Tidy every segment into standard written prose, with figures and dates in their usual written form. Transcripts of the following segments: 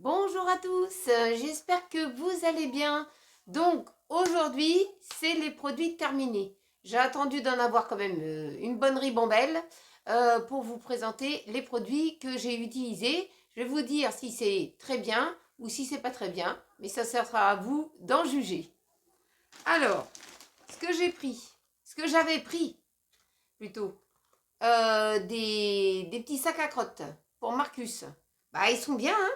Bonjour à tous, j'espère que vous allez bien. Donc aujourd'hui, c'est les produits terminés. J'ai attendu d'en avoir quand même une bonne ribambelle pour vous présenter les produits que j'ai utilisés. Je vais vous dire si c'est très bien ou si c'est pas très bien, mais ça sera à vous d'en juger. Alors, ce que j'avais pris plutôt, des petits sacs à crottes pour Marcus. Bah, ils sont bien, hein.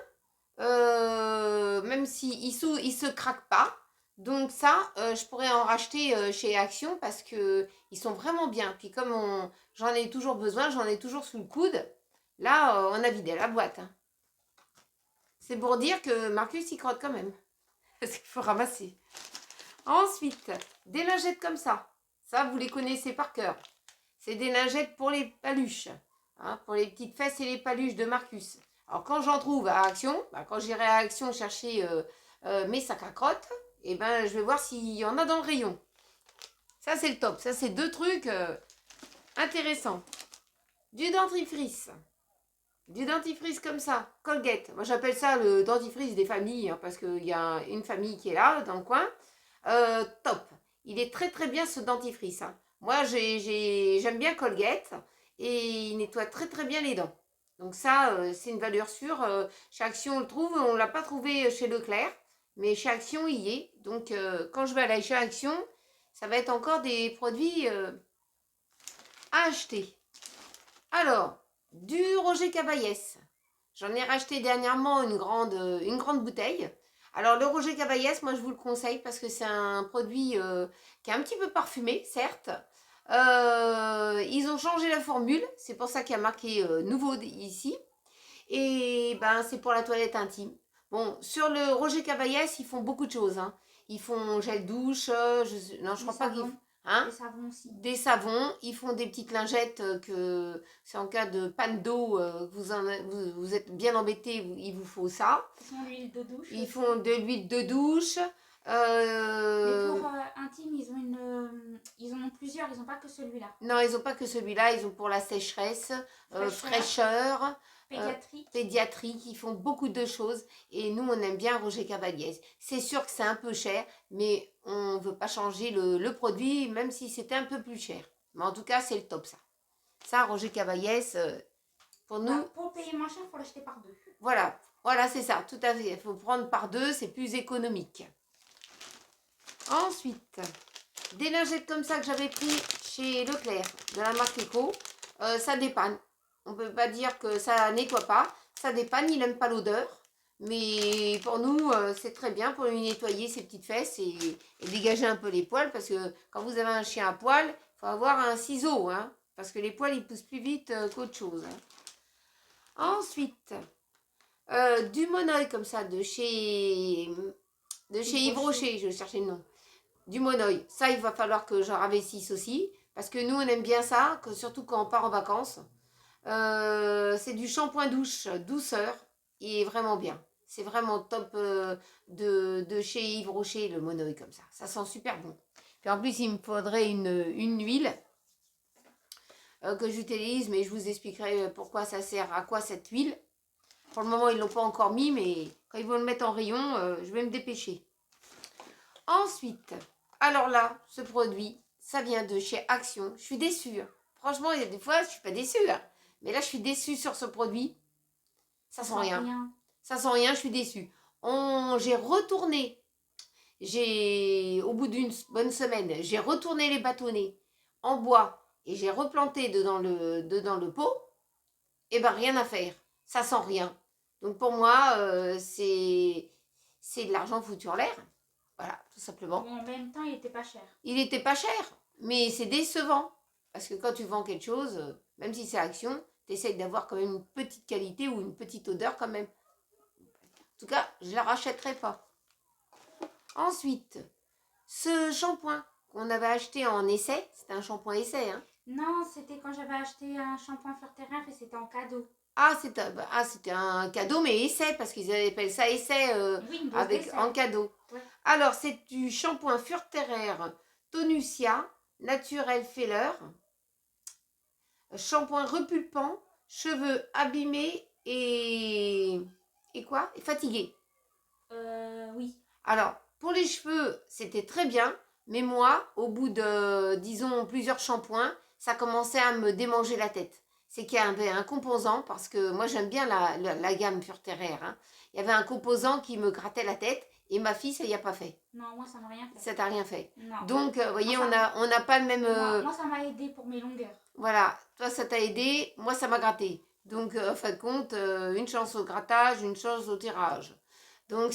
Même s'ils ils se craquent pas. Donc ça, je pourrais en racheter chez Action parce que ils sont vraiment bien. Puis comme j'en ai toujours besoin, j'en ai toujours sous le coude. Là, on a vidé la boîte, hein. C'est pour dire que Marcus, il crotte quand même. Parce qu'il faut ramasser. Ensuite, des lingettes comme ça. Ça, vous les connaissez par cœur. C'est des lingettes pour les paluches, hein, pour les petites fesses et les paluches de Marcus. Alors quand j'en trouve à Action, quand j'irai à Action chercher mes sacs à crottes, et ben je vais voir s'il y en a dans le rayon. Ça c'est le top, ça c'est deux trucs intéressants. Du dentifrice. Du dentifrice comme ça, Colgate. Moi j'appelle ça le dentifrice des familles, hein, parce qu'il y a une famille qui est là, dans le coin. Top. Il est très très bien ce dentifrice, hein. Moi j'aime bien Colgate et il nettoie très très bien les dents. Donc ça, c'est une valeur sûre. Chez Action on le trouve, on ne l'a pas trouvé chez Leclerc, mais chez Action il y est. Donc quand je vais aller chez Action, ça va être encore des produits à acheter. Alors, du Roger Cavaillès. J'en ai racheté dernièrement une grande bouteille. Alors, le Roger Cavaillès, moi, je vous le conseille parce que c'est un produit qui est un petit peu parfumé, certes. Ils ont changé la formule, c'est pour ça qu'il y a marqué nouveau ici. Et ben, c'est pour la toilette intime. Bon, sur le Roger Cavaillès, ils font beaucoup de choses, hein. Ils font gel douche, non, je crois pas qu'ils... Hein? Des savons aussi. Des savons, ils font des petites lingettes que c'est en cas de panne d'eau, vous êtes bien embêté, il vous faut ça. Ils font l'huile de douche Ils aussi. font de l'huile de douche. Mais pour intime, ils en ont plusieurs, ils n'ont pas que celui-là. Non, ils n'ont pas que celui-là, ils ont pour la sécheresse, fraîcheur, Pédiatrique. pédiatrique, ils font beaucoup de choses et nous on aime bien Roger Cavalier. C'est sûr que c'est un peu cher, mais on ne veut pas changer le produit même si c'était un peu plus cher. Mais en tout cas, c'est le top ça. Ça, Roger Cavaillès, pour nous, Pour payer moins cher, il faut l'acheter par deux. voilà, c'est ça, tout à fait. Il faut prendre par deux, c'est plus économique. Ensuite, des lingettes comme ça que j'avais pris chez Leclerc, de la marque Eco, ça dépanne. On ne peut pas dire que ça nettoie pas, ça dépanne, il n'aime pas l'odeur. Mais pour nous, c'est très bien pour lui nettoyer ses petites fesses et dégager un peu les poils. Parce que quand vous avez un chien à poil, il faut avoir un ciseau, hein, parce que les poils, ils poussent plus vite qu'autre chose, hein. Ensuite, du monoeil comme ça, de chez Yves Rocher, je cherchais le nom. Du monoeil, ça, il va falloir que j'en ravississe aussi. Parce que nous, on aime bien ça, surtout quand on part en vacances. C'est du shampoing douche douceur. Il est vraiment bien. C'est vraiment top de chez Yves Rocher, le monoeil comme ça. Ça sent super bon. Puis en plus, il me faudrait une huile que j'utilise, mais je vous expliquerai pourquoi ça sert, à quoi cette huile. Pour le moment, ils ne l'ont pas encore mis, mais quand ils vont le mettre en rayon, je vais me dépêcher. Ensuite, alors là, ce produit, ça vient de chez Action. Je suis déçue, hein. Franchement, il y a des fois, je ne suis pas déçue, hein. Mais là, je suis déçue sur ce produit. Ça sent rien. Ça sent rien, je suis déçue. J'ai retourné, au bout d'une bonne semaine, j'ai retourné les bâtonnets en bois et j'ai replanté dedans le pot. Et ben rien à faire. Ça sent rien. Donc pour moi, c'est de l'argent foutu en l'air. Voilà, tout simplement. Mais en même temps, il n'était pas cher. Il n'était pas cher, mais c'est décevant. Parce que quand tu vends quelque chose, même si c'est Action, tu essayes d'avoir quand même une petite qualité ou une petite odeur quand même. En tout cas, je ne la rachèterai pas. Ensuite, ce shampoing qu'on avait acheté en essai, c'était un shampoing essai, hein. Non, c'était quand j'avais acheté un shampoing fleur terrain et c'était en cadeau. C'était un cadeau, mais essai, parce qu'ils appellent ça essai Oui, en cadeau. Ouais. Alors, c'est du shampoing Furterer Tonusia Naturel Feller. Shampoing repulpant, cheveux abîmés et Et quoi? Et fatiguée. Oui. Alors, pour les cheveux, c'était très bien. Mais moi, au bout de, disons, plusieurs shampoings, ça commençait à me démanger la tête. C'est qu'il y avait un composant, parce que moi j'aime bien la gamme Pure Terre. Hein. Il y avait un composant qui me grattait la tête et ma fille, ça y a pas fait. Non, moi, ça m'a rien fait. Ça t'a rien fait. Non. Donc, vous voyez, Moi, on n'a pas le même... Moi, ça m'a aidé pour mes longueurs. Voilà, toi ça t'a aidé, moi ça m'a gratté. Donc, en fin de compte, une chance au grattage, une chance au tirage. Donc,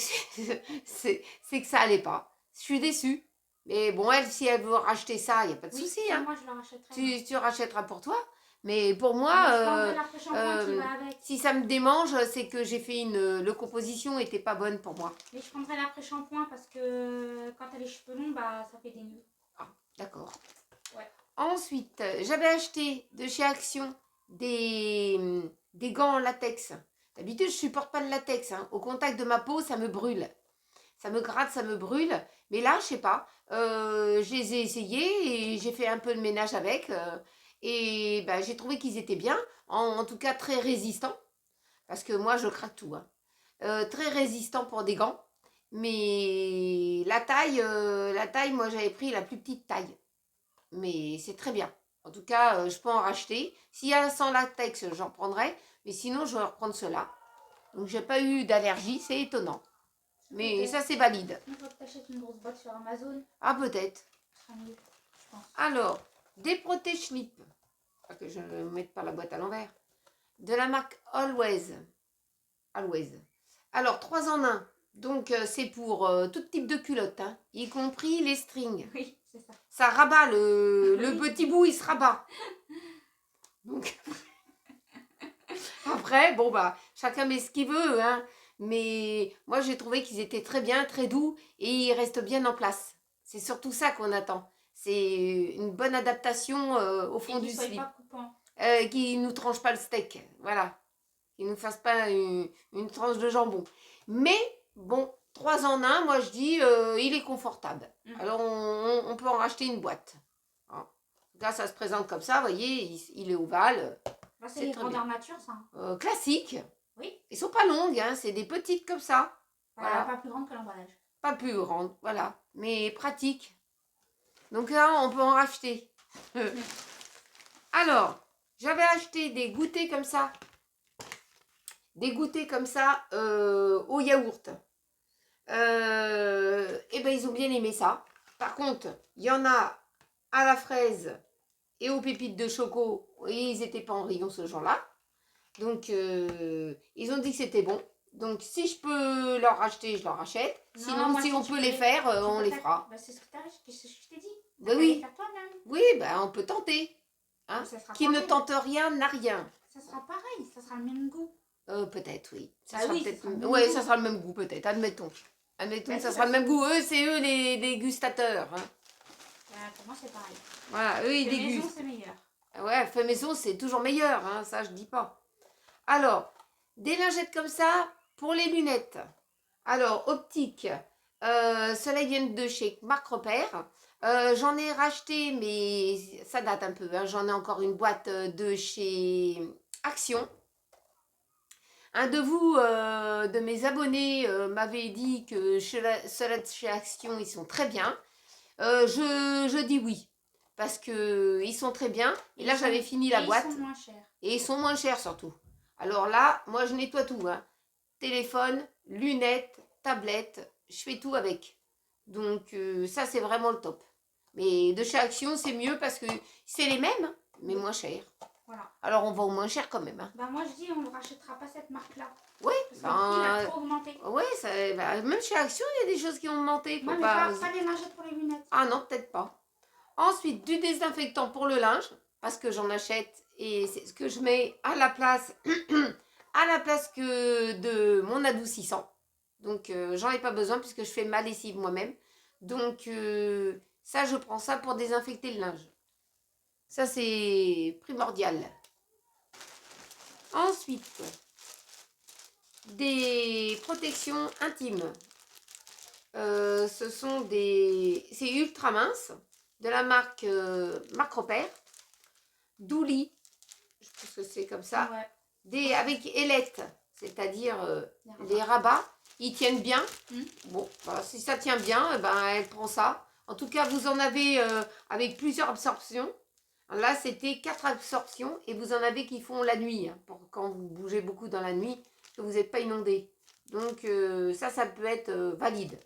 c'est que ça allait pas. Je suis déçue. Mais bon, elle, si elle veut racheter ça, il n'y a pas de Oui, souci. ça, Hein. moi, je le rachèterai. Tu rachèteras pour toi. Mais pour moi, Mais je prendrai l'après-shampoing qui va avec. si ça me démange, c'est que j'ai fait le composition n'était pas bonne pour moi. Mais je prendrai l'après-shampoing parce que quand t'as les cheveux longs, bah, ça fait des nœuds. Ah, d'accord. Ouais. Ensuite, j'avais acheté de chez Action des gants en latex. D'habitude, je supporte pas le latex. Hein. Au contact de ma peau, ça me brûle. Ça me gratte, ça me brûle. Mais là, je sais pas. Je les ai essayés et j'ai fait un peu de ménage avec. Et ben, j'ai trouvé qu'ils étaient bien. En tout cas, très résistants. Parce que moi, je craque tout. Hein. Très résistants pour des gants. Mais la taille, moi, j'avais pris la plus petite taille. Mais c'est très bien. En tout cas, je peux en racheter. S'il y a sans latex, j'en prendrai. Mais sinon, je vais reprendre cela. Donc, j'ai pas eu d'allergie. C'est étonnant. Mais ça, c'est valide. Il faut que tu achètes une grosse boîte sur Amazon. Ah, peut-être. Ce sera mieux, je pense. Alors, des protège-slip. Pas que je ne mette pas la boîte à l'envers. De la marque Always. Always. Alors, 3 en 1. Donc, c'est pour tout type de culotte, hein, y compris les strings. Oui, c'est ça. Ça rabat, le Oui. petit bout, il se rabat. Donc, après, bon, bah, chacun met ce qu'il veut, hein. Mais moi, j'ai trouvé qu'ils étaient très bien, très doux et ils restent bien en place. C'est surtout ça qu'on attend. C'est une bonne adaptation au fond du slip. Pas coupant. Qui ne nous tranche pas le steak. Voilà. Qui ne nous fasse pas une tranche de jambon. Mais, bon, 3 en 1, moi je dis, il est confortable. Alors, on peut en racheter une boîte. Hein. Là, ça se présente comme ça, vous voyez, il est ovale. Bah, c'est les grandeurs nature, ça. Classique. Oui. Ils sont pas longues, hein, c'est des petites comme ça. Voilà. Pas plus grandes que l'emballage. Pas plus grandes, voilà. Mais pratiques. Donc là, on peut en racheter. Alors, j'avais acheté des goûters comme ça. Des goûters comme ça au yaourt. Et ben ils ont bien aimé ça. Par contre, il y en a à la fraise et aux pépites de choco. Et ils n'étaient pas en rayon ce jour-là. Donc, ils ont dit que c'était bon. Donc, si je peux leur racheter, je leur rachète. Non, Sinon, moi, si si on tu peut peux les faire, on les faire. fera. Bah, c'est ce que je t'ai dit. Ben oui. Les faire toi-même. Oui, ben on peut tenter. Hein. Qui ne tente rien n'a rien. Ça sera pareil, ça sera le même goût. Peut-être, oui. Ça Ah sera oui, peut-être. ça sera le même Ouais, goût. ça sera le même goût, peut-être. Admettons. Admettons Bah, que ça c'est sera ça. le même goût. Eux, c'est eux les dégustateurs. Hein. Pour moi, c'est pareil. Voilà, eux, ils Fait maison, dégustent. c'est meilleur. Ouais, fait maison, c'est toujours meilleur. Hein, ça, je dis pas. Alors, des lingettes comme ça pour les lunettes. Alors, optique. Ceux-là, ils viennent de chez Marc Repère. J'en ai racheté, mais ça date un peu. Hein. J'en ai encore une boîte de chez Action. Un de vous, de mes abonnés, m'avait dit que ceux-là de chez Action, ils sont très bien. Je dis oui. Parce qu'ils sont très bien. Et là, j'avais fini la boîte. Ils sont moins chers. Et ils sont moins chers surtout. Alors là, moi, je nettoie tout. Hein. Téléphone, lunettes, tablette, je fais tout avec. Donc, ça, c'est vraiment le top. Mais de chez Action, c'est mieux parce que c'est les mêmes, hein, mais moins cher. Voilà. Alors, on va au moins cher quand même. Hein. Bah, moi, je dis, on ne rachètera pas cette marque-là. Oui, parce que le prix, il a trop augmenté. Oui, même chez Action, il y a des choses qui ont augmenté. Non, mais pas les lingettes pour les lunettes. Ah non, peut-être pas. Ensuite, du désinfectant pour le linge, parce que j'en achète et c'est ce que je mets à la place, que de mon adoucissant. Donc, j'en ai pas besoin puisque je fais ma lessive moi-même. Donc, ça, je prends ça pour désinfecter le linge. Ça, c'est primordial. Ensuite, des protections intimes. Ce sont c'est ultra mince de la marque Marc Repère. Douli, je pense que c'est comme ça. Ouais. Avec ailettes. c'est-à-dire Les les rabats, ils tiennent bien. Mm. Bon, voilà, si ça tient bien, eh ben, elle prend ça. En tout cas, vous en avez avec plusieurs absorptions. Là, c'était 4 absorptions et vous en avez qui font la nuit, hein, pour quand vous bougez beaucoup dans la nuit, que vous n'êtes pas inondé. Donc, ça peut être valide.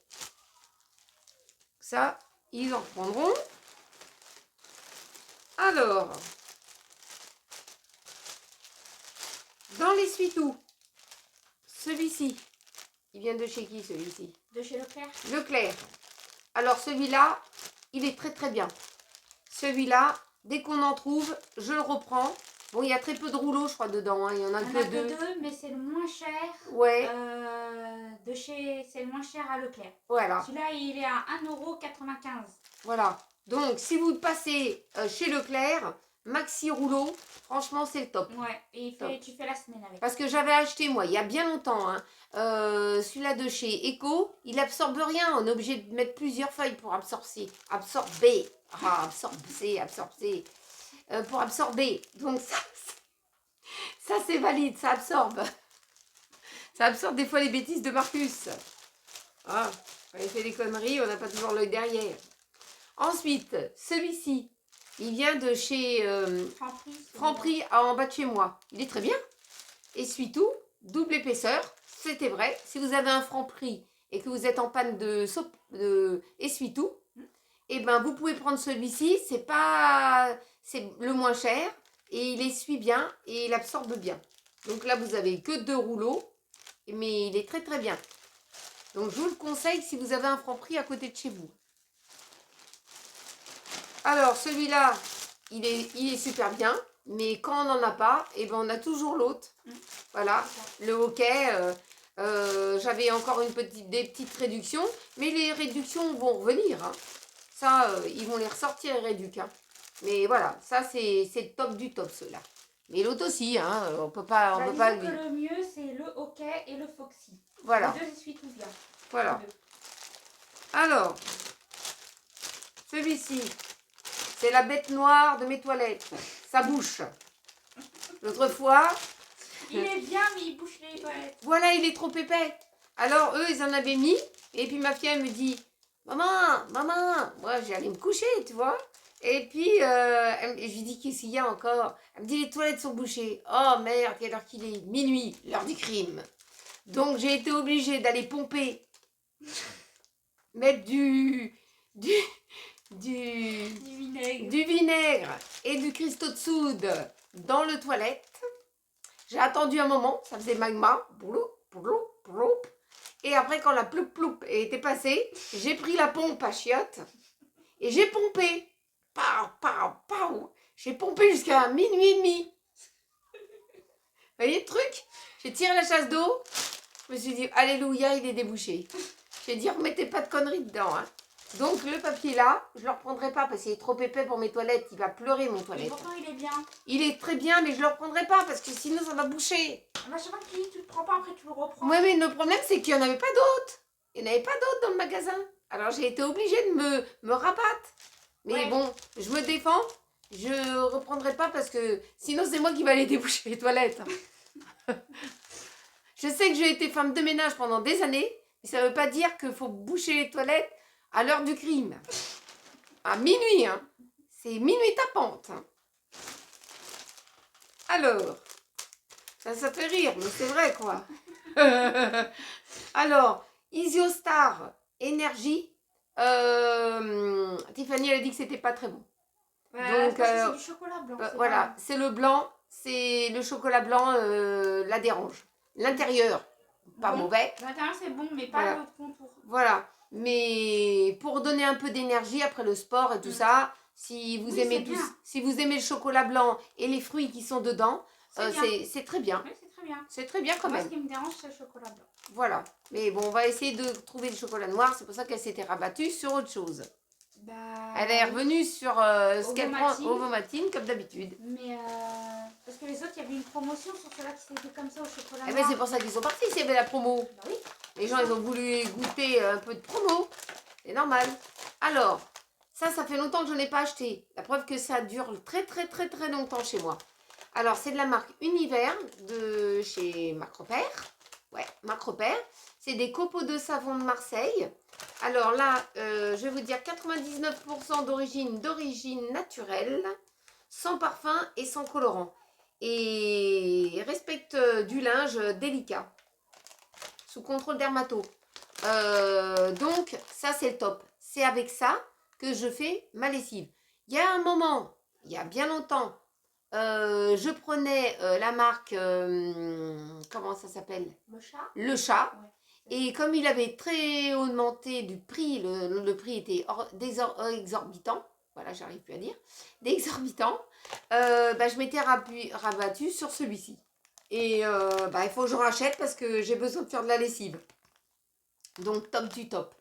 Ça, ils en reprendront. Alors, dans l'essuie-tout, celui-ci, il vient de chez qui celui-ci? De chez Leclerc. Leclerc. Alors, celui-là, il est très très bien. Celui-là, dès qu'on en trouve, je le reprends. Bon, il y a très peu de rouleaux, je crois, dedans. Hein. Il y en a Il y en que a deux. que 2, mais c'est le moins cher. Ouais, C'est le moins cher à Leclerc. voilà. Celui-là, il est à 1,95 €. Voilà. Donc, si vous passez chez Leclerc, maxi rouleau, franchement, c'est le top. Ouais, et tu fais la semaine avec. Parce que j'avais acheté, moi, il y a bien longtemps, hein, celui-là de chez Eco, il absorbe rien. On est obligé de mettre plusieurs feuilles pour absorber. Absorber. Ah, absorber. Pour absorber. Donc, ça c'est valide, ça absorbe. Ça absorbe des fois les bêtises de Marcus. Ah, quand il fait des conneries, on n'a pas toujours l'œil derrière. Ensuite, celui-ci, il vient de chez Franprix en bas de chez moi. Il est très bien. Essuie-tout, double épaisseur. C'était vrai. Si vous avez un Franprix et que vous êtes en panne de essuie-tout, et ben vous pouvez prendre celui-ci. C'est le moins cher et il essuie bien et il absorbe bien. Donc là, vous avez que 2 rouleaux, mais il est très très bien. Donc je vous le conseille si vous avez un Franprix à côté de chez vous. Alors, celui-là, il est super bien. Mais quand on n'en a pas, et ben on a toujours l'autre. Voilà, le hockey. J'avais encore des petites réductions. Mais les réductions vont revenir. Hein. Ça, ils vont les ressortir, les réducs. Hein. Mais voilà, ça, c'est le top du top, ceux-là. Mais l'autre aussi, hein, on peut pas... que le mieux, c'est le hockey et le foxy. Voilà. Les deux essuient tout bien. Voilà. Alors, celui-ci, c'est la bête noire de mes toilettes. Sa bouche. L'autre fois... Il est bien, mais il bouche les toilettes. Voilà, il est trop épais. Alors, eux, ils en avaient mis. Et puis, ma fille, elle me dit, maman, moi, j'allais me coucher, tu vois. Et puis, je lui dis, qu'est-ce qu'il y a encore? Elle me dit, les toilettes sont bouchées. Oh, merde, quelle heure qu'il est? Minuit, l'heure du crime. Donc, j'ai été obligée d'aller pomper. Mettre du vinaigre et du cristaux de soude dans le toilette. J'ai attendu un moment, ça faisait magma. Et après, quand la ploup était passée, j'ai pris la pompe à chiottes et j'ai pompé. J'ai pompé jusqu'à minuit et demi. Vous voyez le truc? J'ai tiré la chasse d'eau. Je me suis dit, alléluia, il est débouché. J'ai dit, remettez pas de conneries dedans. Hein. Donc, le papier là, je ne le reprendrai pas parce qu'il est trop épais pour mes toilettes. Il va pleurer, mon toilette. Et pourtant, il est bien. Il est très bien, mais je ne le reprendrai pas parce que sinon, ça va boucher. Bah, je sais pas qui, tu le prends pas, après tu le reprends. Oui, mais le problème, c'est qu'il n'y en avait pas d'autres. Il n'y en avait pas d'autres dans le magasin. Alors, j'ai été obligée de me rabattre. Mais ouais. bon, je me défends. Je ne reprendrai pas parce que sinon, c'est moi qui vais aller déboucher les toilettes. Je sais que j'ai été femme de ménage pendant des années, mais ça ne veut pas dire qu'il faut boucher les toilettes à l'heure du crime. À minuit, hein. C'est minuit tapante. Hein. Alors, ça fait rire, mais c'est vrai, quoi. Alors, Isiostar Énergie. Tiffany, elle a dit que c'était pas très bon. Donc, c'est du chocolat blanc. Voilà, c'est le blanc, c'est le chocolat blanc, la dérange. L'intérieur, pas bon, mauvais. L'intérieur, c'est bon, mais pas voilà. le contour. Voilà, mais pour donner un peu d'énergie après le sport et tout ça, si vous aimez le chocolat blanc et les fruits qui sont dedans, c'est très bien. Oui, c'est très bien. C'est très bien quand même. Ce qui me dérange, c'est le chocolat blanc. Voilà, mais bon, on va essayer de trouver le chocolat noir. C'est pour ça qu'elle s'était rabattue sur autre chose. Bah, elle est revenue sur ce qu'elle prend Ovomatine comme d'habitude. Mais parce que les autres, il y avait une promotion sur ceux-là qui s'étaient comme ça au chocolat noir. Eh bien, c'est pour ça qu'ils sont partis s'il y avait la promo. Bah oui. Les gens, ils ont voulu goûter un peu de promo. C'est normal. Alors, ça fait longtemps que je n'en ai pas acheté. La preuve que ça dure très longtemps chez moi. Alors, c'est de la marque Univers de chez Macropère. Ouais, Macropère. C'est des copeaux de savon de Marseille. Alors là, je vais vous dire 99% d'origine naturelle, sans parfum et sans colorant. Et respecte du linge délicat, sous contrôle dermato. Donc, ça, c'est le top. C'est avec ça que je fais ma lessive. Il y a un moment, il y a bien longtemps, je prenais la marque, comment ça s'appelle? Le chat. Le chat. Ouais. Et comme il avait très augmenté du prix, le prix était exorbitant, voilà, j'arrive plus à dire, d'exorbitant, je m'étais rabattue sur celui-ci. Et il faut que je rachète parce que j'ai besoin de faire de la lessive. Donc, top du top.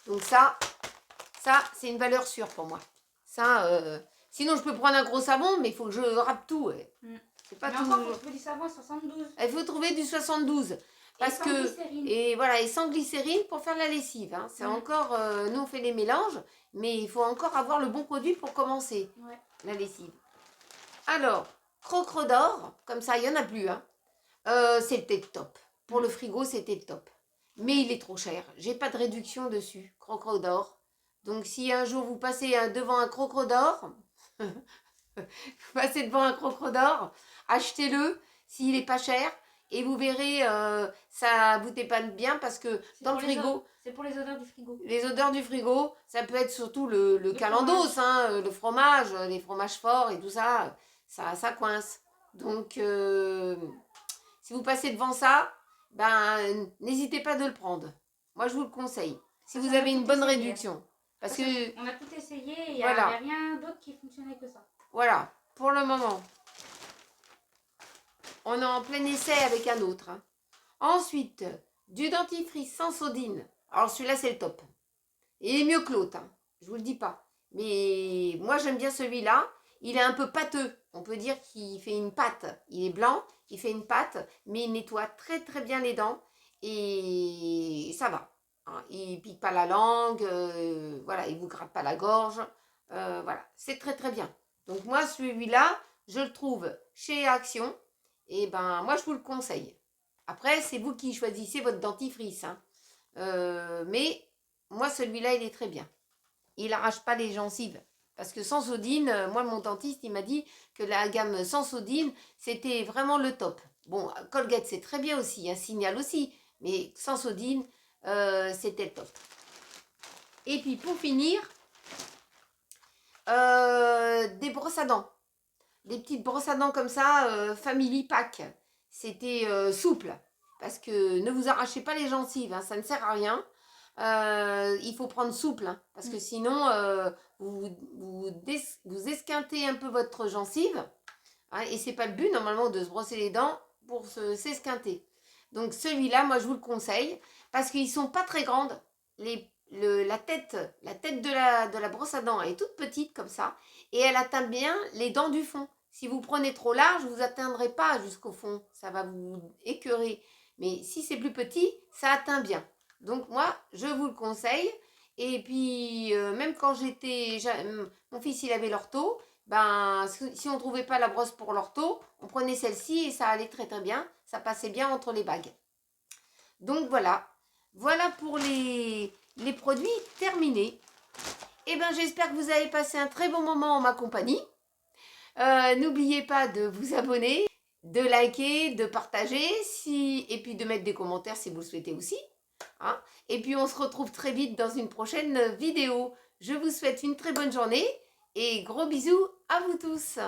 Donc ça c'est une valeur sûre pour moi. Ça, sinon, je peux prendre un gros savon, mais il faut que je râpe tout. Ouais. C'est pas mais tout. Encore, il faut trouver du savon à 72. Il faut trouver du 72. Parce et sans glycérine. Et voilà, et sans glycérine pour faire la lessive. Hein. C'est encore, nous on fait les mélanges, mais il faut encore avoir le bon produit pour commencer la lessive. Alors, crocodore, comme ça, il n'y en a plus. Hein. C'était top. Pour le frigo, c'était top. Mais il est trop cher. J'ai pas de réduction dessus, crocodore. Donc si un jour vous passez devant un crocodore, achetez-le s'il n'est pas cher. Et vous verrez, ça vous dépanne bien parce que dans le frigo... C'est pour les odeurs du frigo. Les odeurs du frigo, ça peut être surtout le calendos, hein, le fromage, les fromages forts et tout ça, ça coince. Donc, si vous passez devant ça, n'hésitez pas de le prendre. Moi, je vous le conseille. Si vous avez une bonne réduction. Parce que... On a tout essayé et il n'y a rien d'autre qui fonctionnait que ça. Voilà, pour le moment. On est en plein essai avec un autre. Hein. Ensuite, du dentifrice sans sodine. Alors celui-là, c'est le top. Il est mieux que l'autre, hein. Je vous le dis pas. Mais moi, j'aime bien celui-là. Il est un peu pâteux. On peut dire qu'il fait une pâte. Il est blanc, il fait une pâte, mais il nettoie très très bien les dents. Et ça va. Hein. Il pique pas la langue, voilà, il vous gratte pas la gorge. Voilà, c'est très très bien. Donc moi, celui-là, je le trouve chez Action. Et moi, je vous le conseille. Après, c'est vous qui choisissez votre dentifrice. Hein. Mais moi, celui-là, il est très bien. Il n'arrache pas les gencives. Parce que sans sodine, moi, mon dentiste, il m'a dit que la gamme sans sodine, c'était vraiment le top. Bon, Colgate, c'est très bien aussi, un Signal aussi. Mais sans sodine, c'était le top. Et puis, pour finir, des brosses à dents. Des petites brosses à dents comme ça, Family Pack. C'était souple. Parce que ne vous arrachez pas les gencives, hein, ça ne sert à rien. Il faut prendre souple, hein, parce que sinon, vous esquintez un peu votre gencive. Hein, et c'est pas le but, normalement, de se brosser les dents pour s'esquinter. Donc celui-là, moi, je vous le conseille, parce qu'ils sont pas très grandes. La tête de la brosse à dents est toute petite comme ça, et elle atteint bien les dents du fond. Si vous prenez trop large, vous n'atteindrez pas jusqu'au fond, ça va vous écœurer. Mais si c'est plus petit, ça atteint bien. Donc moi, je vous le conseille. Et puis, même quand mon fils, il avait l'ortho, si on ne trouvait pas la brosse pour l'ortho, on prenait celle-ci et ça allait très très bien. Ça passait bien entre les bagues. Donc voilà. Voilà pour les produits terminés. Et j'espère que vous avez passé un très bon moment en ma compagnie. N'oubliez pas de vous abonner, de liker, de partager et puis de mettre des commentaires si vous le souhaitez aussi. Hein. Et puis on se retrouve très vite dans une prochaine vidéo. Je vous souhaite une très bonne journée et gros bisous à vous tous.